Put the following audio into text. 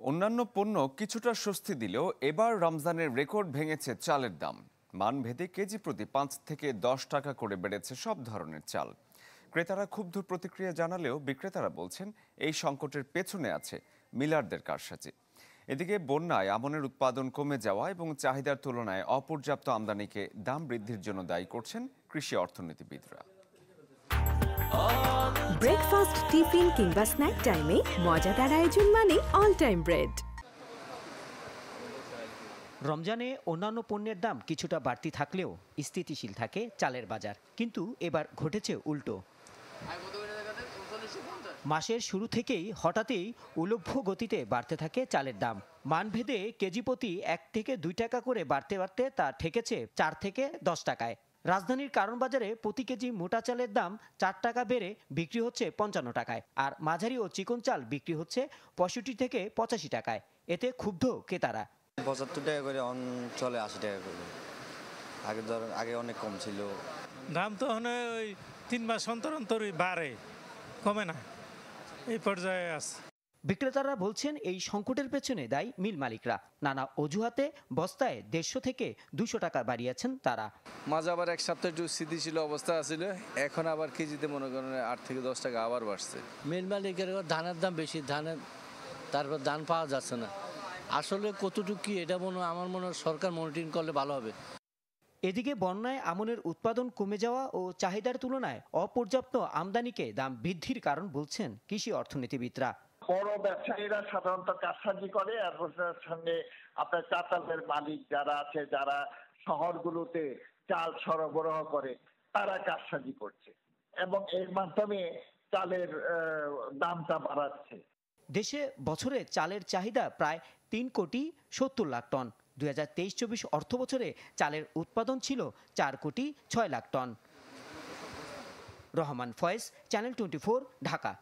অন্যান্য পণ্য কিছুটা স্বস্তি দিলেও এবার রমজানের রেকর্ড ভেঙেছে চালের দাম। মানভেদে কেজি প্রতি 5 থেকে 10 টাকা করে বেড়েছে সব ধরনের চাল। ক্রেতারা ক্ষুব্ধ প্রতিক্রিয়া জানালেও বিক্রেতারা বলছেন এই সংকটের পেছনে আছে মিলারদের কারসাজি। এদিকে বন্যায় আমনের উৎপাদন কমে যাওয়া এবং চাহিদার তুলনায় অপর্যাপ্ত আমদানিকে দাম বৃদ্ধির জন্য দায়ী করছেন কৃষি অর্থনীতিবিদরা। ব্রেকফাস্ট, টিফিন কিংবা স্ন্যাক টাইমে মজাদার আয়োজন মানে অল টাইম ব্রেড। রমজানে অন্যান্য পণ্যের দাম কিছুটা বাড়তি থাকলেও স্থিতিশীল থাকে চালের বাজার, কিন্তু এবার ঘটেছে উল্টো। মাসের শুরু থেকেই হঠাৎই উলভ্য গতিতে বাড়তে থাকে চালের দাম। মানভেদে কেজি প্রতি 1 থেকে 2 টাকা করে বাড়তে বাড়তে তা ঠেকেছে 4 থেকে 10 টাকায়। রাজধানীর কারণ বাজারে প্রতি কেজি মোটা চালের দাম 4 টাকা বেড়ে বিক্রি হচ্ছে 55 টাকায়, আর মাঝারি ও চিকন চাল বিক্রি হচ্ছে 65 থেকে 85 টাকায়। এতে ক্ষুব্ধ ক্রেতারা। 75 টাকা করে চলে 80 টাকা করে। আগে অনেক কম ছিল। দাম তো ওই 3 মাস অন্তর অন্তরই বাড়ে, কমে না, এই পর্যায়ে আছে। বিক্রেতারা বলছেন এই সংকটের পেছনে দায়ী মিল মালিকরা। নানা অজুহাতে বস্তায় 150 থেকে 200 টাকা বাড়িয়েছেন তারা। মাঝে আবার এক সপ্তাহ একটু স্থিতিশীল অবস্থা ছিল, এখন আবার কেজিতে মনে করেন 8 থেকে 10 টাকা আবার বাড়ছে। মিল মালিকের ধানের দাম বেশি, তারপর ধান পাওয়া যাচ্ছে না। আসলে কতটুকু কি এটা আমার মনে হয় সরকার মনিটরিং করলে ভালো হবে। এদিকে বন্যায় আমনের উৎপাদন কমে যাওয়া ও চাহিদার তুলনায় অপর্যাপ্ত আমদানিকে দাম বৃদ্ধির কারণ বলছেন কৃষি অর্থনীতিবিদরা। বড় ব্যবসায়ীরা সাধারণত কারসাজি করে, আর সঙ্গে আপনার চাতালের মালিক যারা আছে, যারা শহরগুলোতে চাল সরবরাহ করে, তারা কারসাজি করছে এবং এর মাধ্যমে চালের দামটা বাড়াচ্ছে। দেশে বছরে চালের চাহিদা প্রায় 3,70,00,000 টন। 2023-24 অর্থ বছরে চালের উৎপাদন ছিল 4,06,00,000 টন। রহমান ফয়েজ, চ্যানেল 24, ঢাকা।